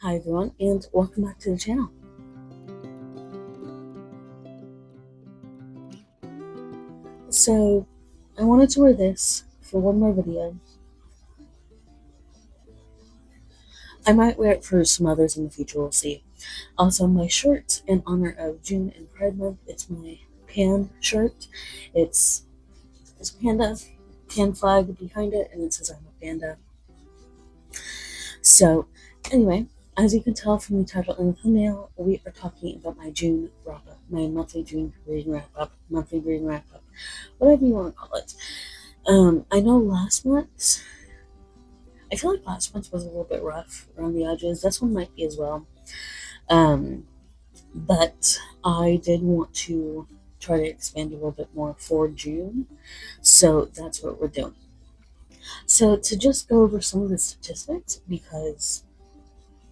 Hi everyone, and welcome back to the channel. So, I wanted to wear this for one of my videos. I might wear it for some others in the future, we'll see. Also, my shirt in honor of June and Pride Month, it's my pan shirt. It's panda, pan flag behind it, and it says I'm a panda. So, anyway, as you can tell from the title and the thumbnail, we are talking about my June wrap-up, my monthly June reading wrap-up, whatever you want to call it. I know I feel like last month was a little bit rough around the edges. This one might be as well. But I did want to try to expand a little bit more for June. So that's what we're doing. So to just go over some of the statistics, because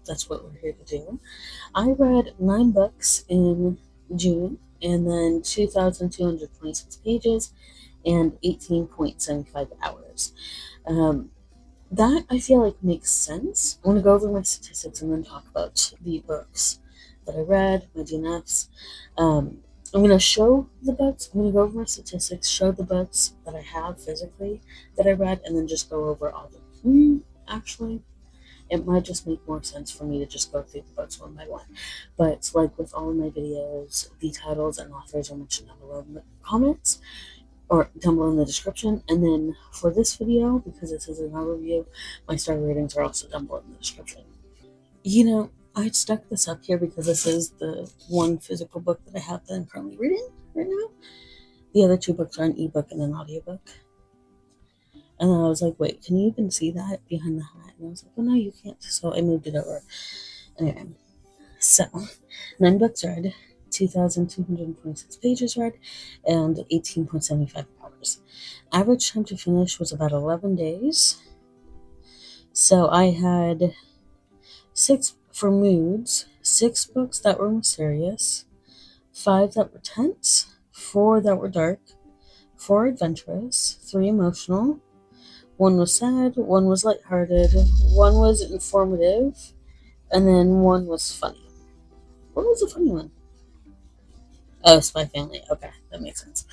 that's what we're here to do. I read 9 books in June, and then 2,226 pages and 18.75 hours. That I feel like makes sense. I want to go over my statistics and then talk about the books that I read, my DNFs. I'm going to show the books. I'm going to go over my statistics, show the books that I have physically that I read, and then just go over all of them. Actually, it might just make more sense for me to just go through the books one by one. But like with all of my videos, the titles and authors are mentioned down below in the comments, or down below in the description. And then for this video, because this is an overview, my star ratings are also down below in the description. You know, I stuck this up here because this is the one physical book that I have that I'm currently reading right now. The other 2 books are an ebook and an audiobook. And then I was like, wait, can you even see that behind the hat? And I was like, well, no, you can't. So I moved it over. Anyway, so 9 books read, 2,226 pages read, and 18.75 hours. Average time to finish was about 11 days. So I had 6 for moods, 6 books that were mysterious, 5 that were tense, 4 that were dark, 4 adventurous, 3 emotional, 1 was sad, 1 was lighthearted, 1 was informative, and then 1 was funny. What was the funny one? Oh, Spy Family. Okay, that makes sense.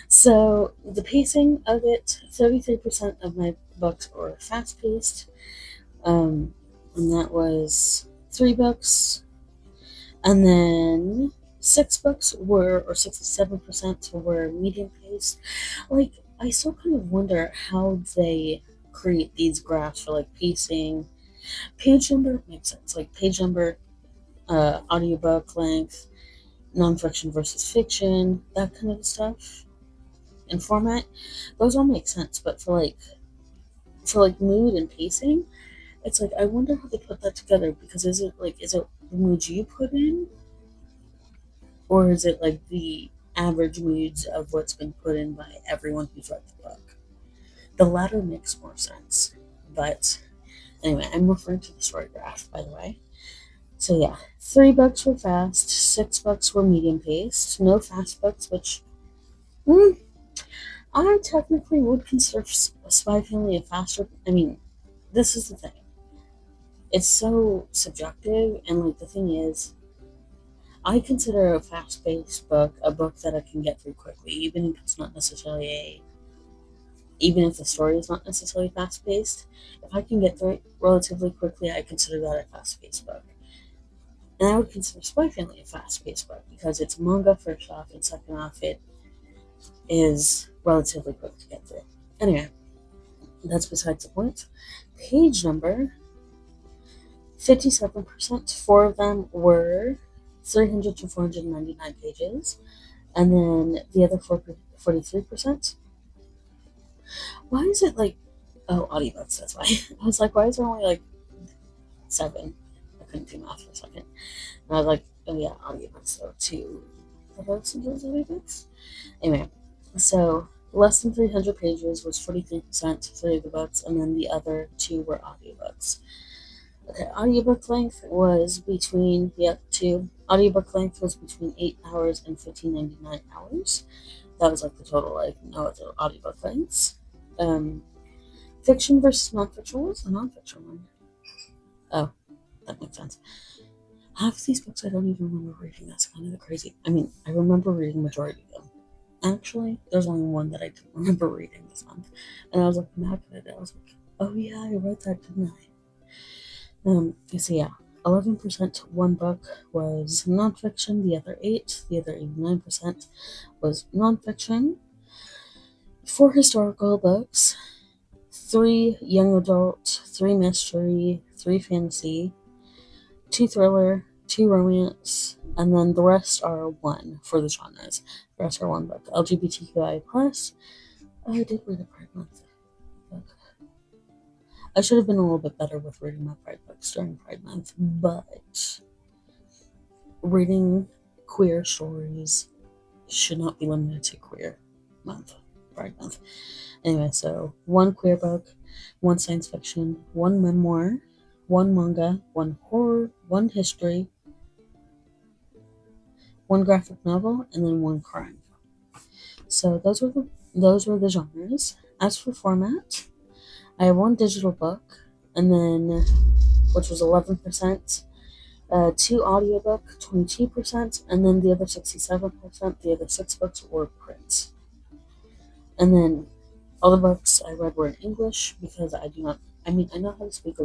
So, the pacing of it, 33% of my books were fast-paced, and that was 3 books, and then 6 books were, or 67% were medium-paced. Like, I still kind of wonder how they create these graphs for, like, pacing. Page number makes sense, like, page number, audiobook length, nonfiction versus fiction, that kind of stuff, and format, those all make sense. But for mood and pacing, it's like I wonder how they put that together, because is it the moods you put in, or is it like the average moods of what's been put in by everyone who's read the book? The latter makes more sense. But anyway, I'm referring to the story graph, by the way. So yeah, 3 books were fast, 6 books were medium paced, no fast books, which I technically would consider Spy Family a faster. I mean, this is the thing. It's so subjective, and like the thing is, I consider a fast paced book a book that I can get through quickly, even if it's not necessarily even if the story is not necessarily fast paced. If I can get through it relatively quickly, I consider that a fast paced book. And I would consider Spy Family a fast-paced book because it's manga first off, and second off, it is relatively quick to get through. Anyway, that's besides the point. Page number, 57%. 4 of them were 300 to 499 pages, and then the other 43%. Why is it like, oh, audiobooks, that's why. I was like, why is there only like 7? I couldn't do math for a second. And I was like, oh yeah, audiobooks though, 2 of those audiobooks. Anyway, so less than 300 pages was 43%, 3 of the books, and then the other 2 were audiobooks. Okay, audiobook length was between, 2. Audiobook length was between 8 hours and 15.99 hours. That was like the total, like, no other audiobook lengths. Fiction versus nonfiction. What was the nonfiction one? Oh, that makes sense. Half of these books I don't even remember reading. That's kind of the crazy. I mean, I remember reading majority of them. Actually, there's only one that I didn't remember reading this month, and I was looking back at it. I was like, "Oh yeah, I read that, didn't I?" So yeah, 11% one book was nonfiction. The other 89% was nonfiction. 4 historical books, 3 young adult, 3 mystery, 3 fantasy, 2 thriller, 2 romance, and then the rest are 1 for the genres. The rest are 1 book. LGBTQI plus. Oh, I did read a Pride Month book. I should have been a little bit better with reading my Pride books during Pride Month, but reading queer stories should not be limited to queer month, Pride Month. Anyway, so 1 queer book, 1 science fiction, 1 memoir, 1 manga, 1 horror, 1 history, 1 graphic novel, and then 1 crime. So those were the genres. As for format, I have 1 digital book, and then which was 11%, 2 audiobook, 22%, and then the other 67%, the other 6 books were print. And then all the books I read were in English because I do not. I mean, I know how to speak.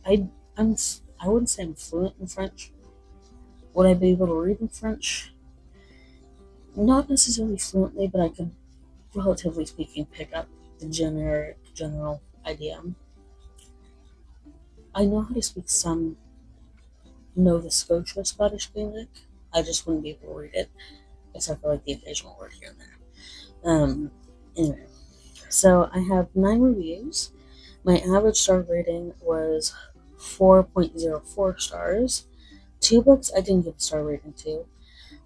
I I'm. I wouldn't say I'm fluent in French. Would I be able to read in French? Not necessarily fluently, but I could, relatively speaking, pick up the general idea. I know how to speak some Nova Scotia Scottish Gaelic. I just wouldn't be able to read it, except for like the occasional word here and there. Anyway, so I have 9 reviews. My average star rating was 4.04 stars. 2 books I didn't give a star rating to.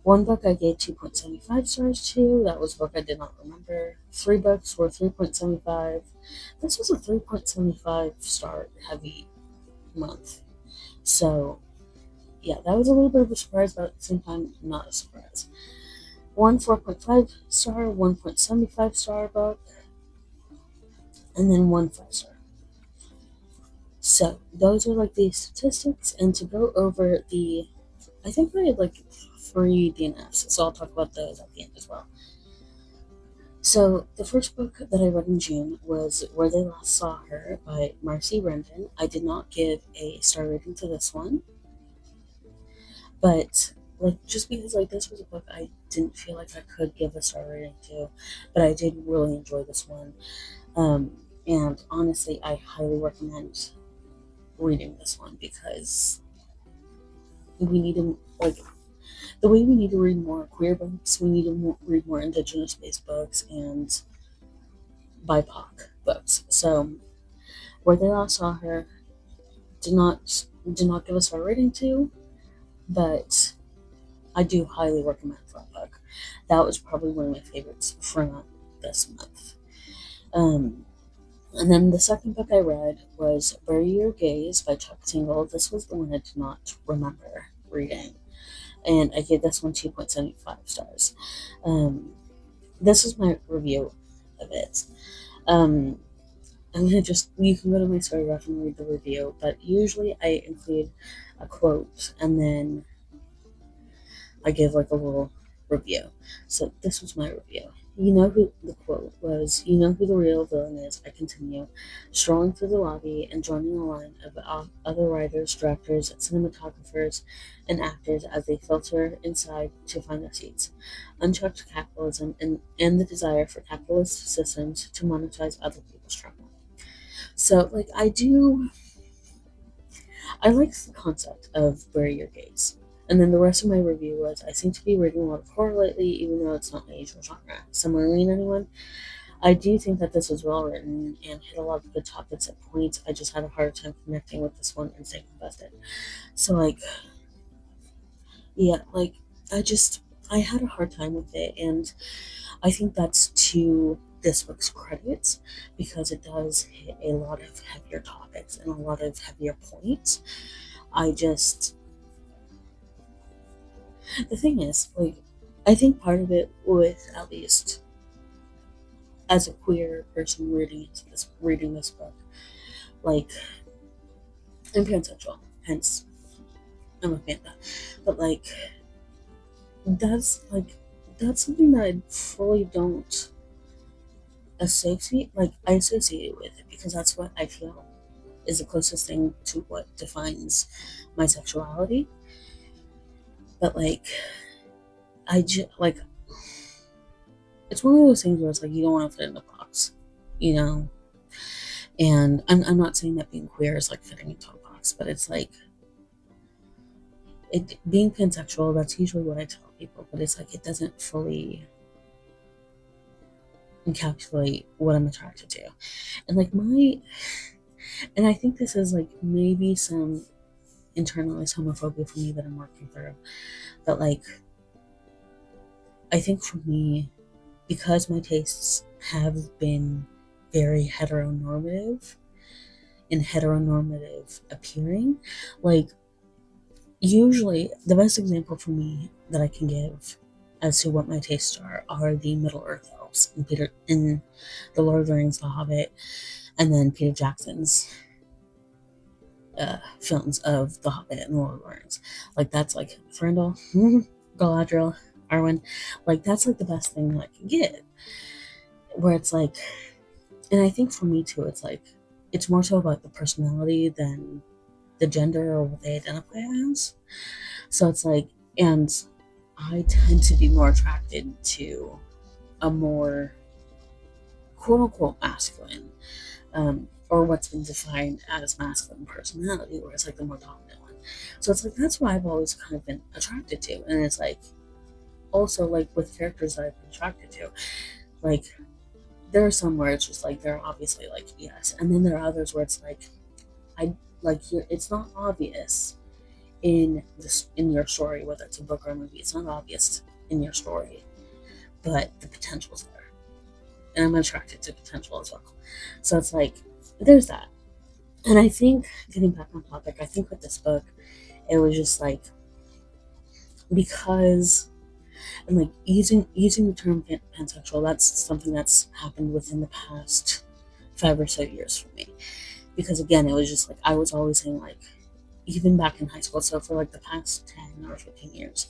1 book I gave 2.75 stars to. That was a book I did not remember. 3 books were 3.75. This was a 3.75 star heavy month. So, yeah, that was a little bit of a surprise, but at the same time, not a surprise. 1 4.5 star, 1.75 star book, and then 1 5 star. So, those are like the statistics, and to go over I think I had like 3 DNFs, so I'll talk about those at the end as well. So, the first book that I read in June was Where They Last Saw Her by Marcie Rendon. I did not give a star rating to this one, but like just because like this was a book I didn't feel like I could give a star rating to, but I did really enjoy this one. And honestly, I highly recommend reading this one because we need to like the way we need to read more queer books. We need to read more Indigenous-based books and BIPOC books. So, Where They Last Saw Her did not give a star rating to, but I do highly recommend that book. That was probably one of my favorites from this month. And then the second book I read was Bury Your Gaze by Chuck Tingle. This was the one I did not remember reading, and I gave this one 2.75 stars. This is my review of it. Um, I'm gonna you can go to my story ref and read the review, but usually I include a quote and then I give like a little review. So this was my review. You know who the quote was, you know who the real villain is. I continue, strolling through the lobby and joining a line of other writers, directors, cinematographers, and actors as they filter inside to find their seats. Unchecked capitalism and the desire for capitalist systems to monetize other people's trauma. So, like, I like the concept of Bury Your Gaze. And then the rest of my review was I seem to be reading a lot of horror lately, even though it's not my usual genre. Similarly, anyone? I do think that this was well written and hit a lot of good topics at points. I just had a hard time connecting with this one and staying invested. So, like, yeah, like, I had a hard time with it, and I think that's to this book's credit because it does hit a lot of heavier topics and a lot of heavier points. I just The thing is, like, I think part of it with at least as a queer person reading this book, like I'm pansexual, hence I'm a panda. But like that's like that's something that I fully don't associate. Like I associate with it because that's what I feel is the closest thing to what defines my sexuality. But like I just like it's one of those things where it's like you don't want to fit in the box, you know. And I'm not saying that being queer is like fitting into a box, but it's like it being pansexual. That's usually what I tell people, but it's like it doesn't fully encapsulate what I'm attracted to, and like and I think this is like maybe some internalized homophobia for me that I'm working through, but like I think for me, because my tastes have been very heteronormative and heteronormative appearing, like usually the best example for me that I can give as to what my tastes are the Middle Earth elves in the Lord of the Rings, The Hobbit, and then Peter Jackson's films of The Hobbit and Lord of the Rings. Like that's like Rendon, Galadriel, Arwen, like that's like the best thing that I can get. Where it's like, and I think for me too, it's like it's more so about the personality than the gender or what they identify as. So it's like, and I tend to be more attracted to a more quote unquote masculine, or what's been defined as masculine personality, where it's like the more dominant one. So it's like that's what I've always kind of been attracted to. And it's like also like with characters that I've been attracted to, like there are some where it's just like they're obviously like yes, and then there are others where it's like I like it's not obvious in your story, whether it's a book or a movie. It's not obvious in your story, but the potential's there, and I'm attracted to potential as well. So it's like there's that, and I think getting back on topic, I think with this book, it was just like because and like using the term pansexual, that's something that's happened within the past 5 or so years for me. Because again, it was just like I was always saying like even back in high school, so for like the past 10 or 15 years,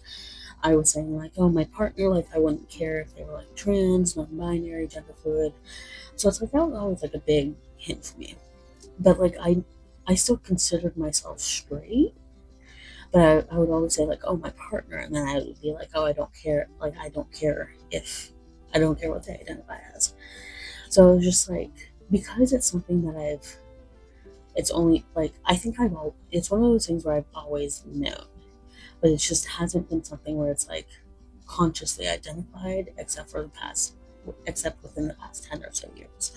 I was saying like, oh, my partner, like I wouldn't care if they were like trans, non-binary, gender fluid. So it's like that was always like a big hint for me. But like I still considered myself straight, but I would always say like, oh, my partner, and then I would be like, oh, I don't care, like I don't care if I don't care what they identify as. So it was just like because it's something that it's only like I think it's one of those things where I've always known, but it just hasn't been something where it's like consciously identified except within the past 10 or so years.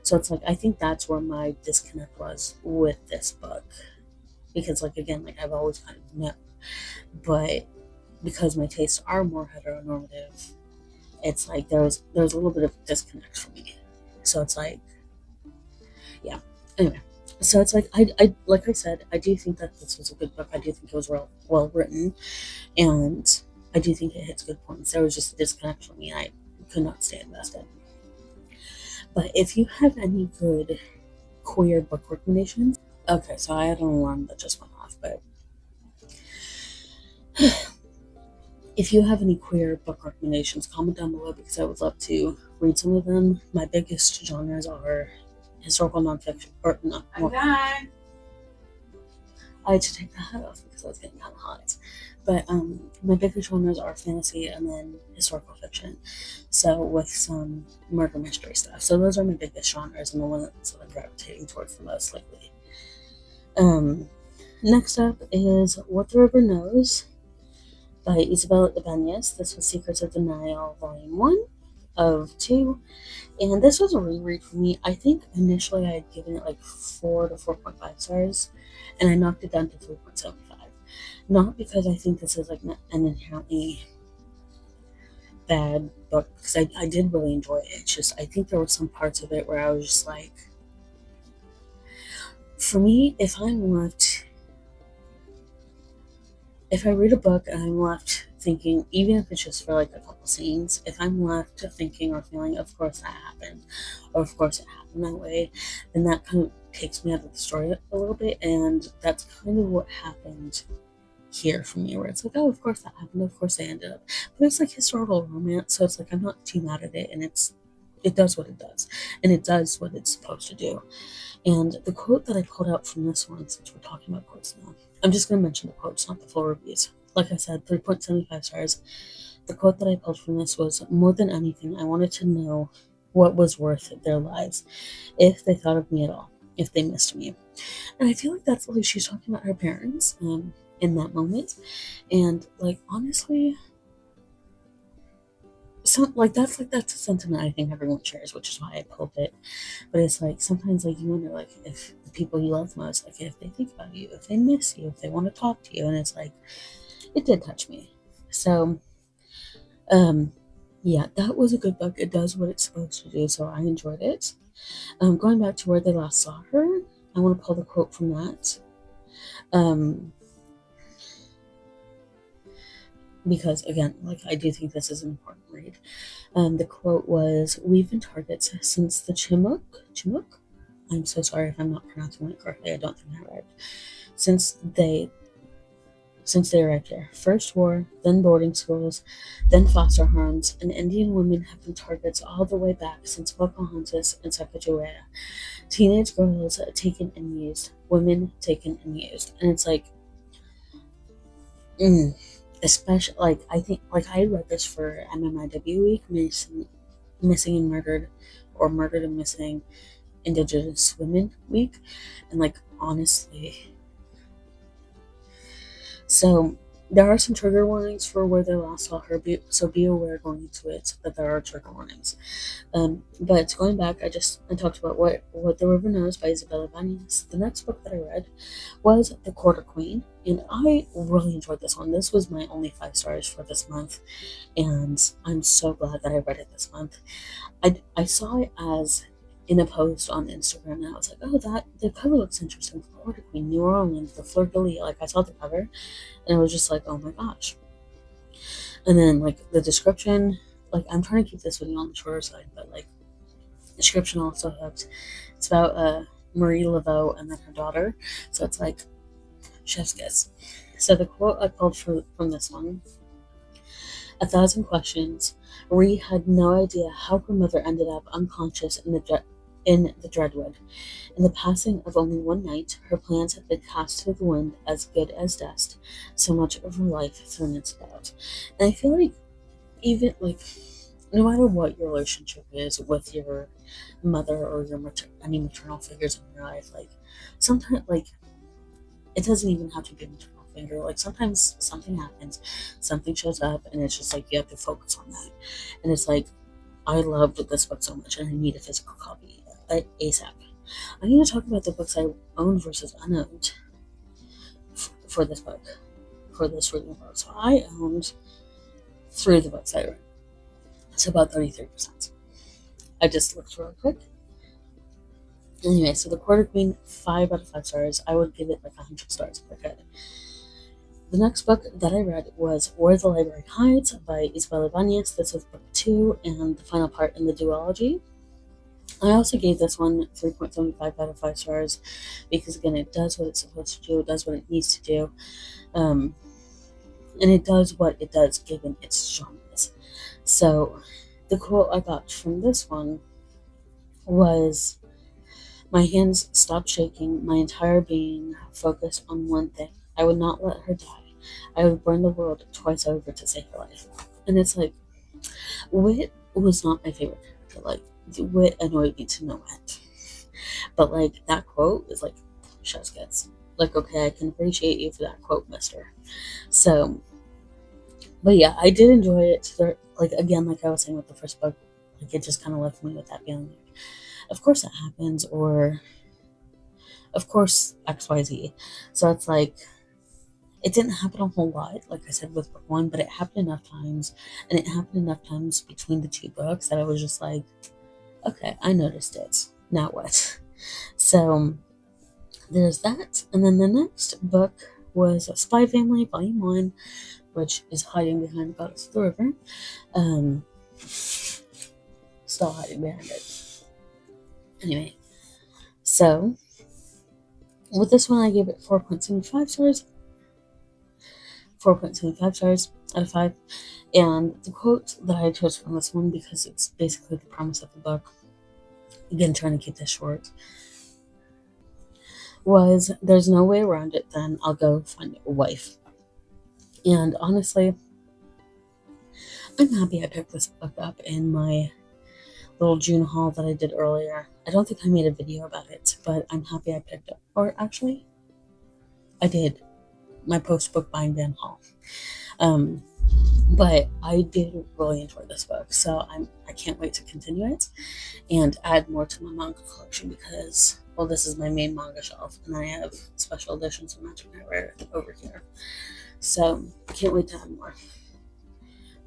So it's like I think that's where my disconnect was with this book, because like again, like I've always kind of known, but because my tastes are more heteronormative, it's like there's a little bit of disconnect for me. So it's like yeah. Anyway, so it's like I like I said, I do think that this was a good book. I do think it was well written, and I do think it hits good points. There was just a disconnect for me, and I could not stay invested. But if you have any good queer book recommendations, okay. So I had an alarm that just went off, but if you have any queer book recommendations, comment down below because I would love to read some of them. My biggest genres are historical nonfiction, or not. I had to take the hat off because I was getting kind of hot. But my biggest genres are fantasy and then historical fiction. So with some murder mystery stuff. So those are my biggest genres and the ones that I'm gravitating towards the most lately. Next up is What the River Knows by Isabel Ibañez. This was Secrets of Denial, Volume 1 of 2. And this was a reread for me. I think initially I had given it like 4 to 4.5 stars, and I knocked it down to 3.75. Not because I think this is like an inherently bad book, because I did really enjoy it. It's just, I think there were some parts of it where I was just like, for me, if I read a book and I'm left thinking, even if it's just for like a couple scenes, if I'm left thinking or feeling, of course that happened, or of course it happened that way, then that kind of takes me out of the story a little bit, and that's kind of what happened here for me, where it's like, oh, of course that happened, of course they ended up, but it's like historical romance, so it's like I'm not too mad at it, and it does what it does, and it does what it's supposed to do. And the quote that I pulled out from this one, since we're talking about quotes now, I'm just going to mention the quotes, not the full reviews. Like I said, 3.75 stars. The quote that I pulled from this was, more than anything, I wanted to know what was worth their lives, if they thought of me at all, if they missed me. And I feel like that's like she's talking about her parents in that moment. And like, honestly, so that's a sentiment I think everyone shares, which is why I pulled it. But it's like sometimes like you wonder like if the people you love most, like if they think about you, if they miss you, if they want to talk to you, and it's like it did touch me. So um yeah, that was a good book. It does what it's supposed to do, so I enjoyed it. Going back to where they last saw her, I want to pull the quote from that. Um because again, like I do think this is an important read. The quote was, "We've been targets since the Chimuk. I'm so sorry if I'm not pronouncing it correctly. I don't think I right. Since they since they arrived here, first war, then boarding schools, then foster homes, and Indian women have been targets all the way back since Pocahontas and Sacagawea. Teenage girls taken and used, women taken and used, and it's like, mm, especially like I think like I read this for MMIW week, missing and murdered, or murdered and missing Indigenous Women Week, and like honestly, so there are some trigger warnings for where they last saw her, so be aware going into it that there are trigger warnings. But going back, I talked about what the river knows by Isabel Ibañez. The next book that I read was The Quarter Queen, and I really enjoyed this one. This was my only 5 stars for this month, and I'm so glad that I read it this month. I saw it as in a post on Instagram, and I was like, oh, that the cover looks interesting. The Quarter Queen, New Orleans, the Fleur de Lis. Like I saw the cover, and I was just like, oh my gosh. And then like the description, like I'm trying to keep this video on the shorter side, but like the description also helps. It's about Marie Laveau and then her daughter, so it's like chef's kiss. So the quote I pulled from this one: "A thousand questions. Marie had no idea how her mother ended up unconscious in the Dreadwood. In the passing of only one night, her plans had been cast to the wind as good as dust, so much of her life thrown its about." And I feel like even like no matter what your relationship is with your mother or your any maternal figures in your life, like sometimes like it doesn't even have to be a maternal figure. Like sometimes something happens, something shows up, and it's just like you have to focus on that. And it's like I loved this book so much, and I need a physical copy ASAP. I need to talk about the books I owned versus unowned for this book, for this reading book. So I owned 3 of the books I read. It's about 33%. I just looked real quick. Anyway, so The Quarter Queen, 5 out of 5 stars. I would give it like 100 stars if I could. The next book that I read was Where the Library Hides by Isabel Ibañez. This was book 2 and the final part in the duology. I also gave this one 3.75 out of 5 stars because, again, it does what it's supposed to do, it does what it needs to do, and it does what it does given its genres. So, the quote I got from this one was, "My hands stopped shaking, my entire being focused on one thing. I would not let her die. I would burn the world twice over to save her life." And it's like, Wit was not my favorite character. Like, Wit annoyed me to no end. But, like, that quote is like, chef's kiss. Like, okay, I can appreciate you for that quote, mister. So, but yeah, I did enjoy it. Like, again, like I was saying with the first book, like, it just kind of left me with that feeling like, of course that happens, or of course XYZ. So it's like, it didn't happen a whole lot, like I said with book 1, but it happened enough times, and it happened enough times between the 2 books that I was just like, okay, I noticed it. Now what? So there's that. And then the next book was Spy Family Volume 1, which is hiding behind the Goddess of the River. Still hiding behind it. Anyway, so With this one, I gave it 4.75 stars. 4.75 stars out of 5. And the quote that I chose from this one, because it's basically the premise of the book, again, trying to keep this short, was, "There's no way around it, then I'll go find a wife." And honestly, I'm happy I picked this book up in my little June haul that I did earlier. I don't think I made a video about it, but I'm happy I picked up. Or actually, I did my post-book buying van haul. But I did really enjoy this book, so I can't wait to continue it and add more to my manga collection because, well, this is my main manga shelf, and I have special editions of Magic Knight Rare over here. So I can't wait to add more.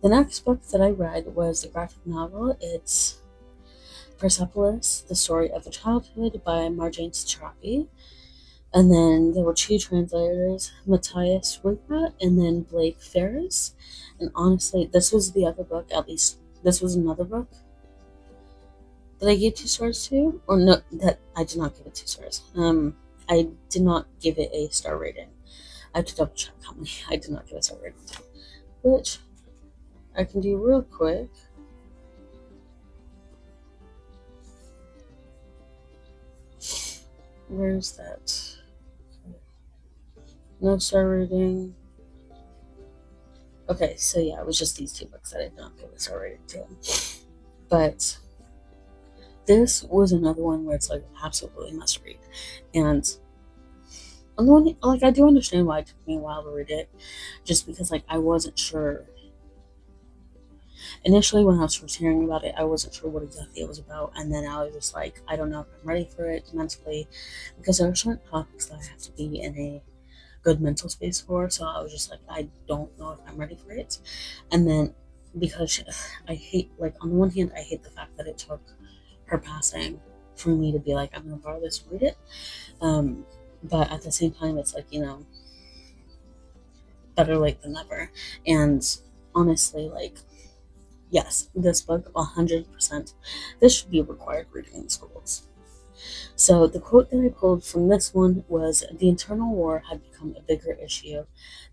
The next book that I read was the graphic novel. It's Persepolis, The Story of a Childhood by Marjane Satrapi. And then there were 2 translators, Matthias Rupa and then Blake Ferris. And honestly, this was the other book, at least this was another book that I gave 2 stars to. Or no, that I did not give it 2 stars. I did not give it a star rating. I have to double check how many I did not give a star rating to, which I can do real quick. Where's that? No star rating. Okay, so yeah, it was just these 2 books that I did not give a star rating to. But this was another one where it's like absolutely must read. And on the one hand, like, I do understand why it took me a while to read it, just because like I wasn't sure. Initially, when I was first hearing about it, I wasn't sure what exactly it was about, and then I was just like, I don't know if I'm ready for it mentally, because there are certain topics that I have to be in a good mental space for, so I was just like, I don't know if I'm ready for it. And then, because I hate, like, on the one hand, I hate the fact that it took her passing for me to be like, I'm gonna borrow this and read it, but at the same time, it's like, better late than never. And honestly, like, yes, this book, 100%, this should be required reading in schools. So the quote that I pulled from this one was, "The internal war had become a bigger issue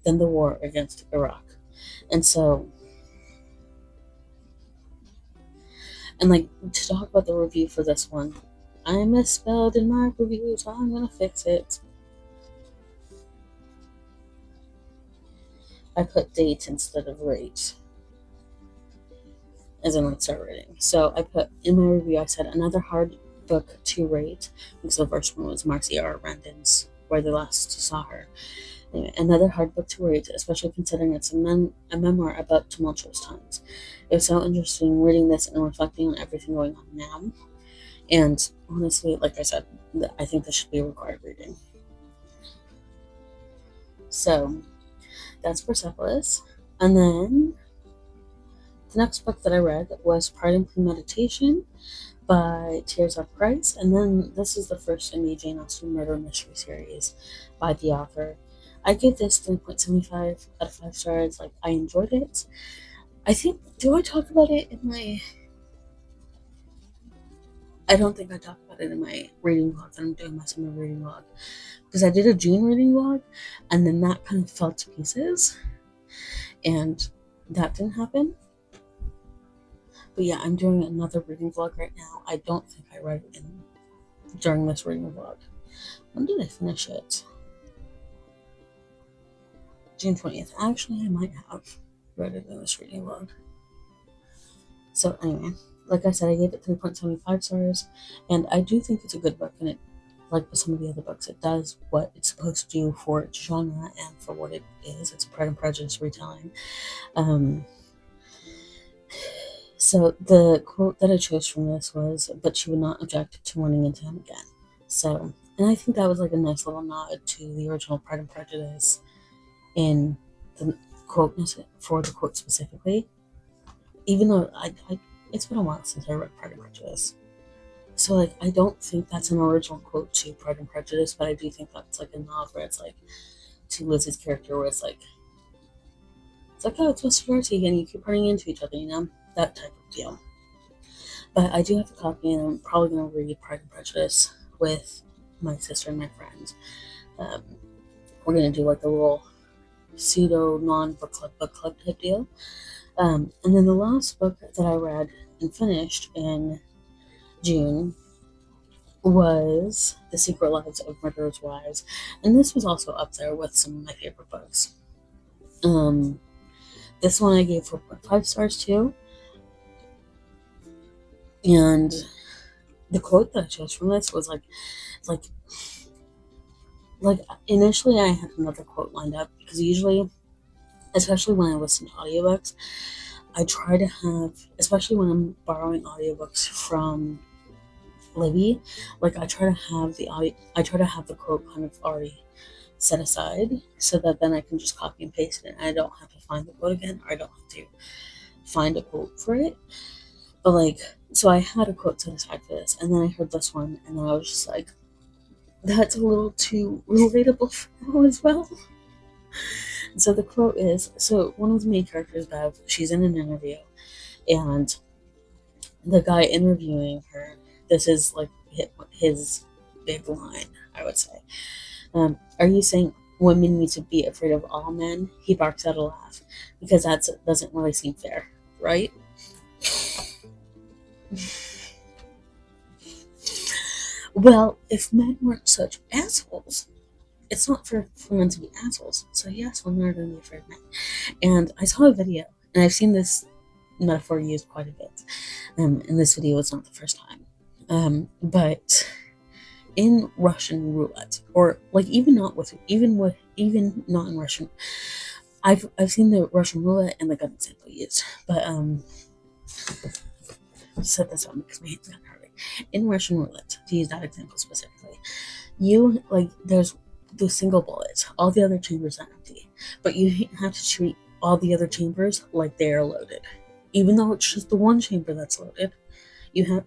than the war against Iraq." And so, and like, to talk about the review for this one, I misspelled in my review, so I'm gonna fix it. I put date instead of rate, as in like start rating. So I put, in my review, I said, "Another hard book to rate," because the first one was Marcie R. Rendon's Where They Last Saw Her. Anyway, "Another hard book to read, especially considering it's a memoir about tumultuous times. It was so interesting reading this and reflecting on everything going on now. And honestly, like I said, I think this should be a required reading." So that's Persepolis. And then the next book that I read was Pride and Premeditation by Tirzah. And then this is the first in the Jane Austen murder mystery series by the author. I gave this 3.75 out of 5 stars. Like, I enjoyed it. I think, do I talk about it in my... I don't think I talked about it in my reading vlog that I'm doing, my summer reading vlog. Because I did a June reading vlog, and then that kind of fell to pieces. And that didn't happen. But yeah, I'm doing another reading vlog right now. I don't think I read it during this reading vlog. When did I finish it? June 20th. Actually, I might have read it in this reading vlog. So anyway, like I said, I gave it 3.75 stars, and I do think it's a good book, and it, like with some of the other books, it does what it's supposed to do for its genre and for what it is. It's Pride and Prejudice retelling. So the quote that I chose from this was, "But she would not object to running into him again." So, and I think that was like a nice little nod to the original Pride and Prejudice in the quote, for the quote specifically. Even though it's been a while since I read Pride and Prejudice. So, like, I don't think that's an original quote to Pride and Prejudice, but I do think that's like a nod where it's like to Liz's character, where it's like, oh, it's Mr. Darcy, and you keep running into each other, that type of deal. But I do have a copy, and I'm probably going to read Pride and Prejudice with my sister and my friends. We're gonna do like a little pseudo non-book club type deal. And then the last book that I read and finished in June was The Secret Lives of Murderers' Wives, and this was also up there with some of my favorite books. This one I gave 4.5 stars too, and the quote that I chose from this was like initially I had another quote lined up, because usually, especially when I listen to audiobooks, I try to have, especially when I'm borrowing audiobooks from Libby, like I try to have the quote kind of already set aside, so that then I can just copy and paste it and I don't have to find the quote again, or I don't have to find a quote for it. But like, so I had a quote set aside for this, and then I heard this one, and then I was just like, that's a little too relatable for now as well. So the quote is, so one of the main characters, Bev, she's in an interview, and the guy interviewing her, this is like his big line, I would say. Are you saying women need to be afraid of all men? He barks out a laugh, because that doesn't really seem fair, right? Well, if men weren't such assholes, it's not fair for men to be assholes. So yes, women are going to be afraid of men. And I saw a video, and I've seen this metaphor used quite a bit. And this video is not the first time. But in Russian roulette, or like even not in Russian, I've seen the Russian roulette and the gun example used, but set this on because my hands got hurting. In Russian roulette, to use that example specifically, there's the single bullets, all the other chambers are empty, but you have to treat all the other chambers like they are loaded, even though it's just the one chamber that's loaded. You have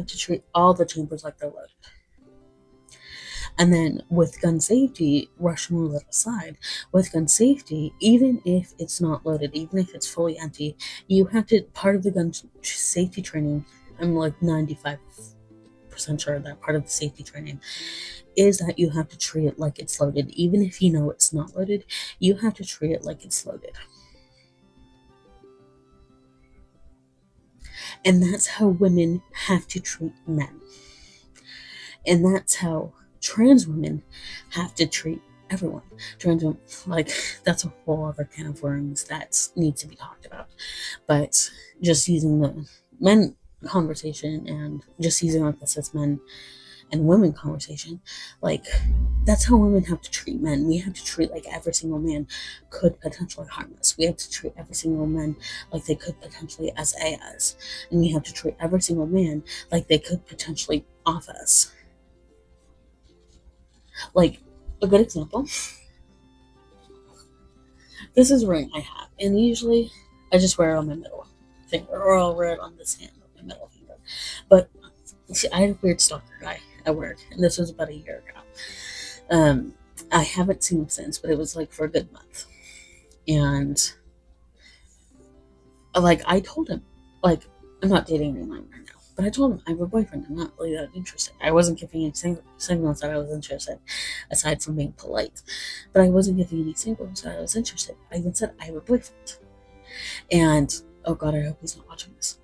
to treat all the chambers like they're loaded. And then with gun safety, Russian roulette aside, with gun safety, even if it's not loaded, even if it's fully empty, you have to, part of the gun safety training, I'm like 95% sure that part of the safety training is that you have to treat it like it's loaded. Even if you know it's not loaded, you have to treat it like it's loaded. And that's how women have to treat men. And that's how trans women have to treat everyone. Trans women, like, that's a whole other can of worms that needs to be talked about. But just using the men conversation, and just using like the cis men and women conversation, like, that's how women have to treat men. We have to treat like every single man could potentially harm us. We have to treat every single man like they could potentially SA us. And we have to treat every single man like they could potentially off us. Like, a good example, this is a ring I have, and usually I just wear it on my middle finger, or I'll wear it on this hand, on my middle finger. But see, I had a weird stalker guy at work, and this was about a year ago. I haven't seen him since, but it was like for a good month. And like, I told him, like, I'm not dating anyone right now, but I told him I have a boyfriend. I'm not really that interested. I wasn't giving any signals that I was interested, aside from being polite. But I wasn't giving any signals that I was interested. I even said I have a boyfriend. And oh god, I hope he's not watching this.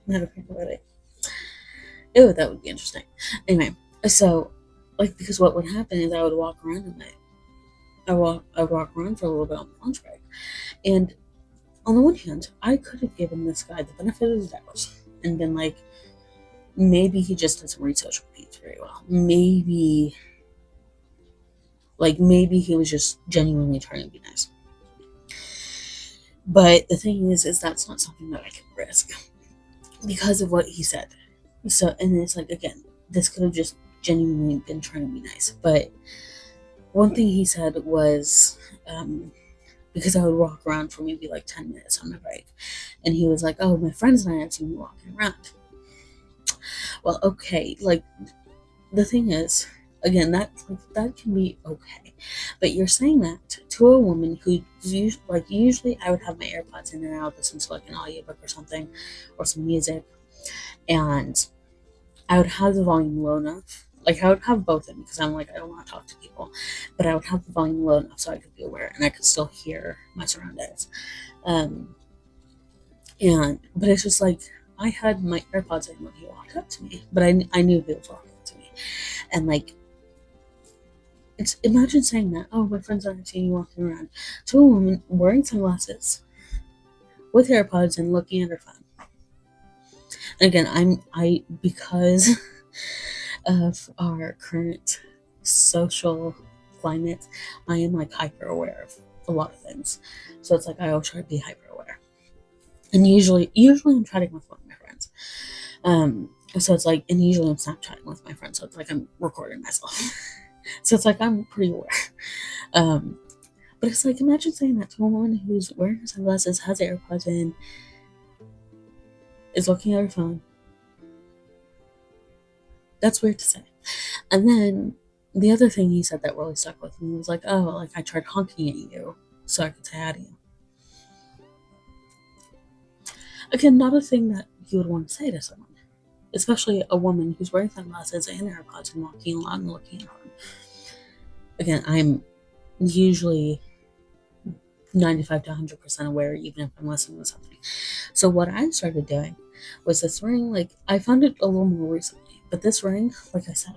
Never think about it. Ew, that would be interesting. Anyway, so like, because what would happen is I would walk around at night. I would walk around for a little bit on my lunch break, and on the one hand, I could have given this guy the benefit of the doubt and been like, maybe he just doesn't read social media very well. Maybe he was just genuinely trying to be nice. But the thing is that's not something that I can risk because of what he said. So, and it's like, again, this could have just genuinely been trying to be nice. But one thing he said was, because I would walk around for maybe like 10 minutes on my break, and he was like, oh, my friends and I have seen you walking around. Well, okay, like, the thing is, again, that can be okay, but you're saying that to a woman who usually I would have my AirPods in and I would listen to like an audiobook or something, or some music, and I would have the volume low enough, Like, I would have both in because I'm like, I don't want to talk to people, but I would have the volume low enough so I could be aware and I could still hear my surroundings. Um, but it's just like, I had my AirPods in when he walked up to me, but I knew he was walking up to me. And like, imagine saying that, oh, my friends aren't seeing you walking around, to a woman wearing sunglasses with AirPods and looking at her phone. And again, because of our current social climate, I am like hyper aware of a lot of things. So it's like I always try to be hyper aware. And usually I'm chatting with one of my friends. So it's like, and usually I'm Snapchatting with my friends. So it's like I'm recording myself. So it's like I'm pretty aware. But it's like, imagine saying that to a woman who's wearing sunglasses, has AirPods in, is looking at her phone. That's weird to say. And then the other thing he said that really stuck with me was like, oh, like I tried honking at you so I could say hi to you. Again, not a thing that you would want to say to someone, especially a woman who's wearing sunglasses and AirPods and walking along and looking at her. Again, I'm usually 95 to 100% aware, even if I'm listening to something. So what I started doing was this ring. Like, I found it a little more recently, but this ring, like I said,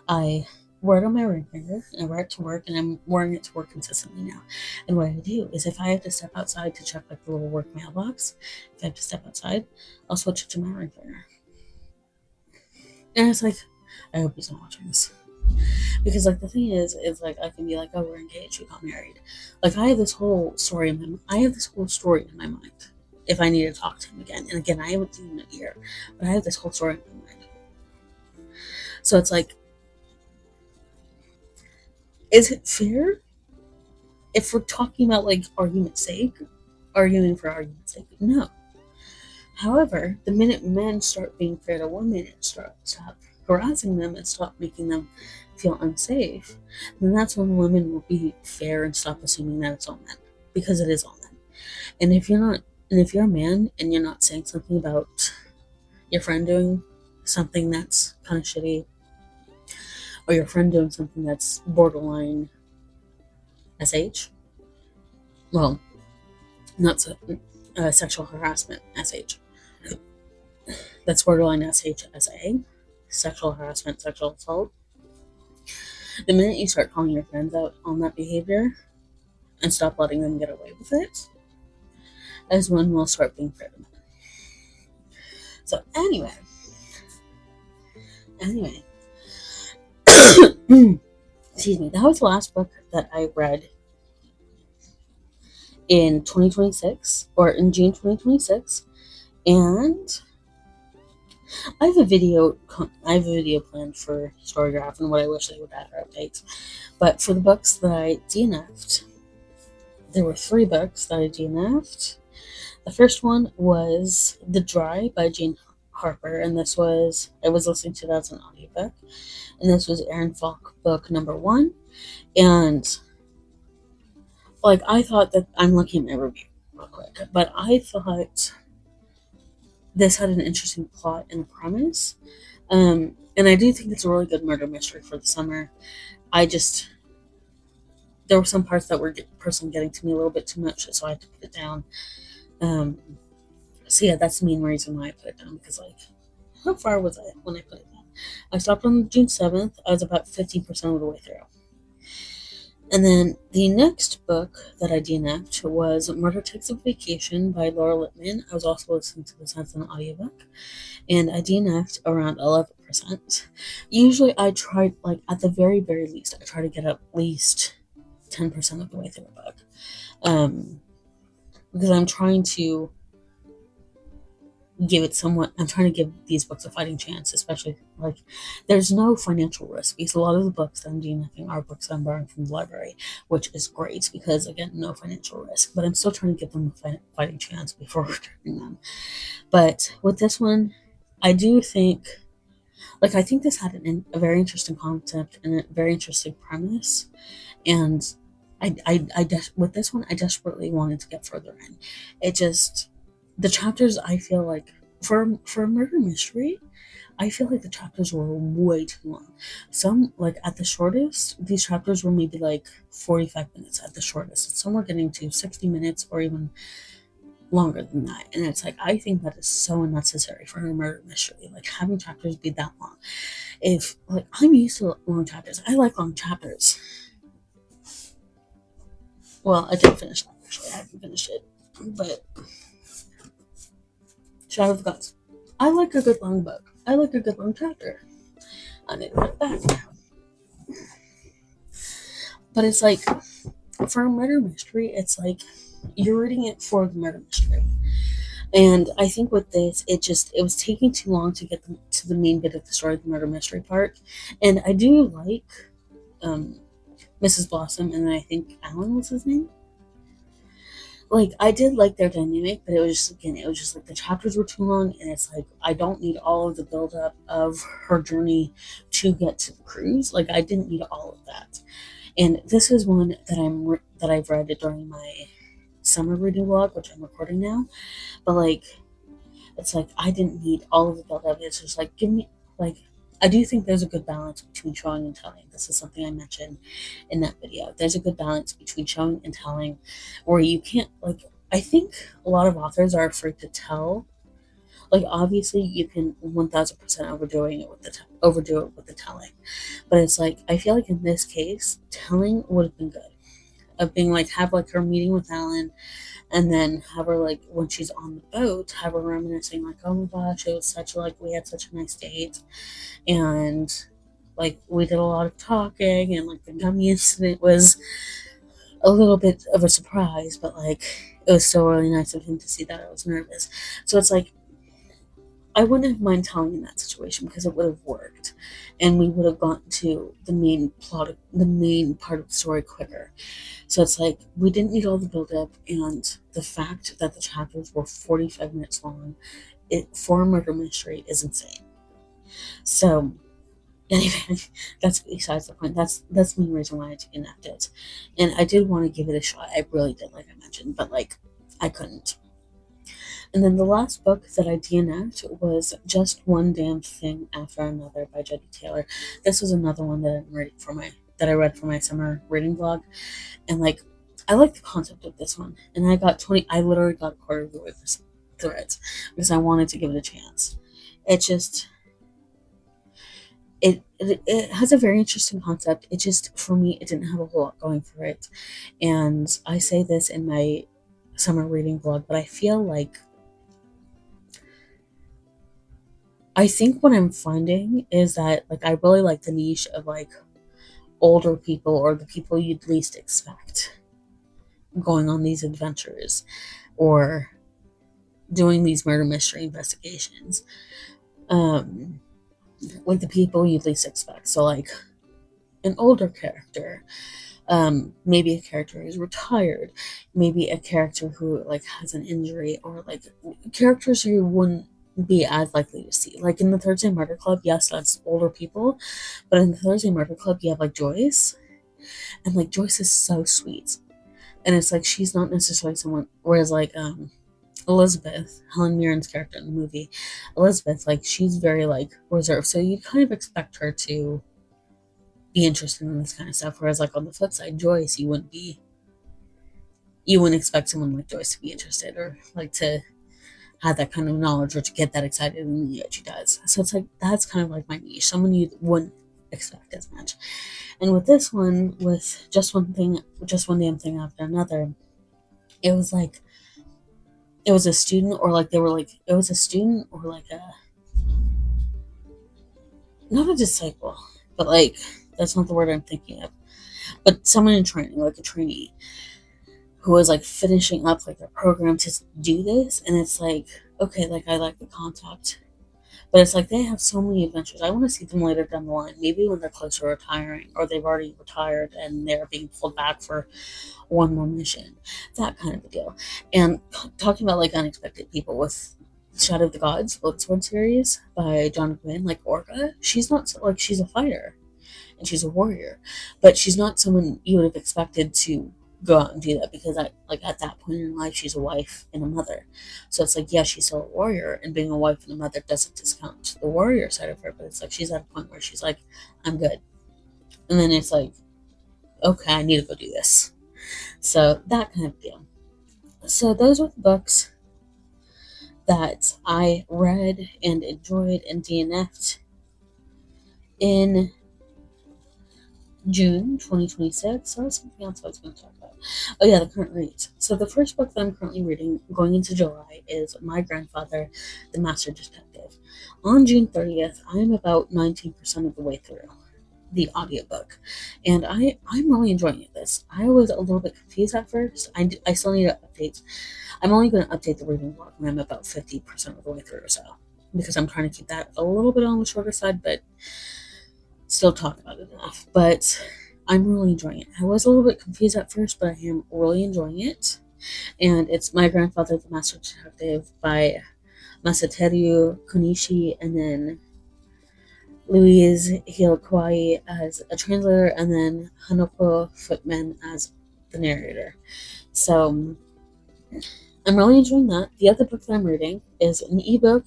I wear it on my ring finger, and I wear it to work, and I'm wearing it to work consistently now. And what I do is, if I have to step outside to check like the little work mailbox, if I have to step outside, I'll switch it to my ring finger. And it's like, I hope he's not watching this. Because like the thing is like I can be like, oh, we're engaged, we got married. Like I have this whole story in my mind. If I need to talk to him again, and again, I haven't seen him in a year, but I have this whole story in my mind. So it's like, is it fair if we're talking about like arguing for argument's sake? No. However, the minute men start being fair to women and stop harassing them and stop making them feel unsafe, then that's when women will be fair and stop assuming that it's all men, because it is all men. And if you're a man and you're not saying something about your friend doing something that's kind of shitty, or your friend doing something that's borderline SH, well, not so, sexual harassment SH, that's borderline SHSA, sexual harassment, sexual assault. The minute you start calling your friends out on that behavior and stop letting them get away with it, is when we'll start being fair to men. So anyway, excuse me, that was the last book that I read in 2026, or in June 2026, and I have a video planned for Storygraph and what I wish they would add or updates. But for the books that I DNFed, there were 3 books that I DNFed. The first one was The Dry by Jane Harper, and I was listening to that as an audiobook, and this was Aaron Falk book number 1. And like, I thought that, I'm looking at my review real quick, but I thought this had an interesting plot and premise, and I do think it's a really good murder mystery for the summer. There were some parts that were personally getting to me a little bit too much, so I had to put it down. So yeah, that's the main reason why I put it down, because like, how far was I when I put it down? I stopped on June 7th. I was about 15% of the way through. And then the next book that I DNF'd was Murder Takes a Vacation by Laura Lippman. I was also listening to this as an audiobook, and I DNF'd around 11%. Usually I try, like, at the very, very least, I try to get at least 10% of the way through a book. Because I'm trying to give these books a fighting chance, especially, like, there's no financial risk, because a lot of the books that I'm DNFing are books that I'm borrowing from the library, which is great, because again, no financial risk, but I'm still trying to give them a fighting chance before returning them. But with this one, I do think, like, I think this had a very interesting concept and a very interesting premise, and with this one, I desperately wanted to get further in. The chapters, I feel like, for a murder mystery, I feel like the chapters were way too long. Some, like at the shortest, these chapters were maybe like 45 minutes at the shortest. Some were getting to 60 minutes or even longer than that. And it's like, I think that is so unnecessary for a murder mystery. Like having chapters be that long. If, like, I'm used to long chapters, I like long chapters. Well, I didn't finish that actually. I haven't finished it. But Shadow of the Gods. I like a good long book. I like a good long chapter. I need to put it back now. But it's like, for a murder mystery, it's like you're reading it for the murder mystery. And I think with this, it was taking too long to get to the main bit of the story, the murder mystery part. And I do like um, Mrs. Blossom, and then I think Alan was his name. Like I did like their dynamic, but it was just like the chapters were too long, and it's like I don't need all of the build up of her journey to get to the cruise. Like I didn't need all of that. And this is one that I've read during my summer reading vlog, which I'm recording now. But like, it's like I didn't need all of the build up. It's just like give me like I do think there's a good balance between showing and telling. This is something I mentioned in that video. There's a good balance between showing and telling, where you can't like. I think a lot of authors are afraid to tell. Like obviously, you can 1000% overdo it with the telling, but it's like I feel like in this case, telling would have been good. Of being like have like her meeting with Alan, and then have her like when she's on the boat, have her reminiscing like, oh my gosh, it was such like we had such a nice date, and like we did a lot of talking, and like the gummy incident was a little bit of a surprise, but like it was still really nice of him to see that I was nervous. So it's like I wouldn't have mind telling in that situation because it would have worked, and we would have gotten to the main part of the story quicker. So it's like we didn't need all the build up, and the fact that the chapters were 45 minutes long, it for a murder mystery is insane. So anyway, that's besides the point. That's the main reason why I DNF'd it, and I did want to give it a shot. I really did, like I mentioned, but like I couldn't. And then the last book that I DNF'd was Just One Damn Thing After Another by Jodi Taylor. This was another one that I read for my summer reading vlog, and like I like the concept of this one. And I literally got a quarter of the way through it because I wanted to give it a chance. It just it has a very interesting concept. It just for me it didn't have a whole lot going for it. And I say this in my summer reading vlog, but I feel like I think what I'm finding is that like I really like the niche of like older people or the people you'd least expect going on these adventures or doing these murder mystery investigations. Um like the people you'd least expect. So like an older character, maybe a character who's retired, maybe a character who like has an injury, or like characters you wouldn't be as likely to see. Like in the Thursday Murder Club, yes, that's older people, but in the Thursday Murder Club, you have like Joyce, and like Joyce is so sweet, and it's like she's not necessarily someone. Whereas like Elizabeth, Helen Mirren's character in the movie, Elizabeth, like she's very like reserved, so you kind of expect her to be interested in this kind of stuff. Whereas like on the flip side, Joyce, you wouldn't expect someone like Joyce to be interested or like to have that kind of knowledge or to get that excited, and yet she does. So it's like that's kind of like my niche, someone you wouldn't expect as much. And with this one, with just one damn thing after another, it was like it was a student, or like they were like it was a student, or like a not a disciple, but like that's not the word I'm thinking of. But someone in training, like a trainee, who was like finishing up like their program to do this, and it's like okay, like I like the concept, but it's like they have so many adventures. I want to see them later down the line, maybe when they're close to retiring, or they've already retired and they're being pulled back for one more mission, that kind of a deal. And talking about like unexpected people with Shadow of the Gods, Sword series by John Gwynne, like Orca, she's not like she's a fighter and she's a warrior, but she's not someone you would have expected to go out and do that, because I like at that point in life she's a wife and a mother. So it's like, yeah, she's still a warrior, and being a wife and a mother doesn't discount the warrior side of her, but it's like she's at a point where she's like, I'm good. And then it's like, okay, I need to go do this. So that kind of deal. So those were the books that I read and enjoyed and DNF'd in June 2026. So that's something else I was going to talk about. Oh yeah, the current reads. So the first book that I'm currently reading going into July is My Grandfather, the Master Detective. On June 30th, I am about 19% of the way through the audiobook, and I'm really enjoying this. I was a little bit confused at first. I still need to update. I'm only going to update the reading log when I'm about 50% of the way through or so, because I'm trying to keep that a little bit on the shorter side, but still talk about it enough. But I'm really enjoying it. I was a little bit confused at first, but I am really enjoying it. And it's My Grandfather, the Master Detective by Masateru Konishi, and then Louise Hiokawai as a translator, and then Hanako Footman as the narrator. So I'm really enjoying that. The other book that I'm reading is an ebook,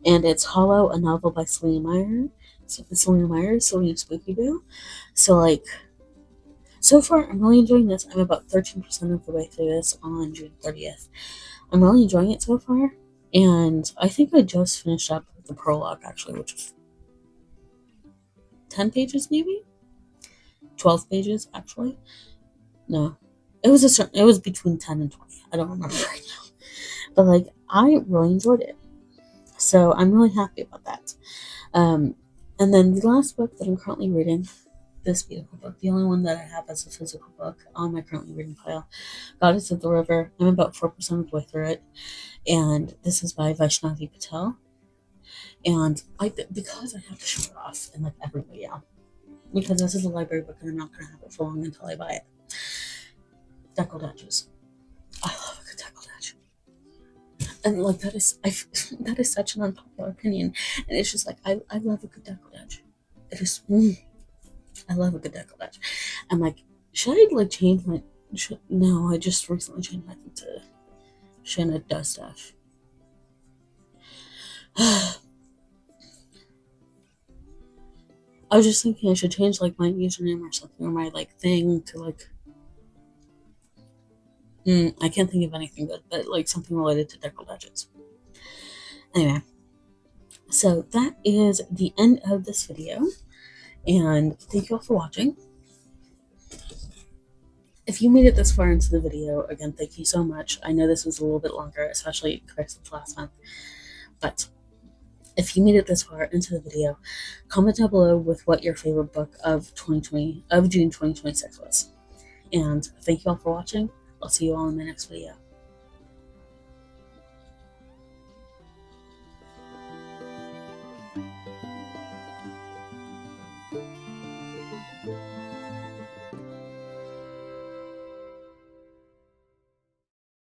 and it's Hollow, a novel by Selena Meyer. So Selena Meyer, Selena Spooky Boo. So like, so far I'm really enjoying this. I'm about 13% of the way through this on June 30th. I'm really enjoying it so far, and I think I just finished up the prologue actually, which was 10 pages maybe? 12 pages actually. No. It was between 10 and 20. I don't remember right now. But like, I really enjoyed it. So I'm really happy about that. And then the last book that I'm currently reading, this beautiful book, the only one that I have as a physical book on my currently reading pile, Goddess of the River. I'm about 4% of the way through it. And this is by Vaishnavi Patel. And because I have to show it off in like every video, because this is a library book and I'm not going to have it for long until I buy it. Decolletages. I love a good decolletage. And like that is such an unpopular opinion, and it's just like I love a good decolletage. It is I love a good decolletage. I'm like, should I like change my? No, I just recently changed my thing to Shanna Does Stuff. I was just thinking I should change like my username or something, or my like thing to like. I can't think of anything good, but like something related to decolleges. Anyway, so that is the end of this video, and thank you all for watching. If you made it this far into the video, again, thank you so much. I know this was a little bit longer, especially compared to last month, but if you made it this far into the video, comment down below with what your favorite book of June 2026 was. And thank you all for watching. I'll see you all in the next video.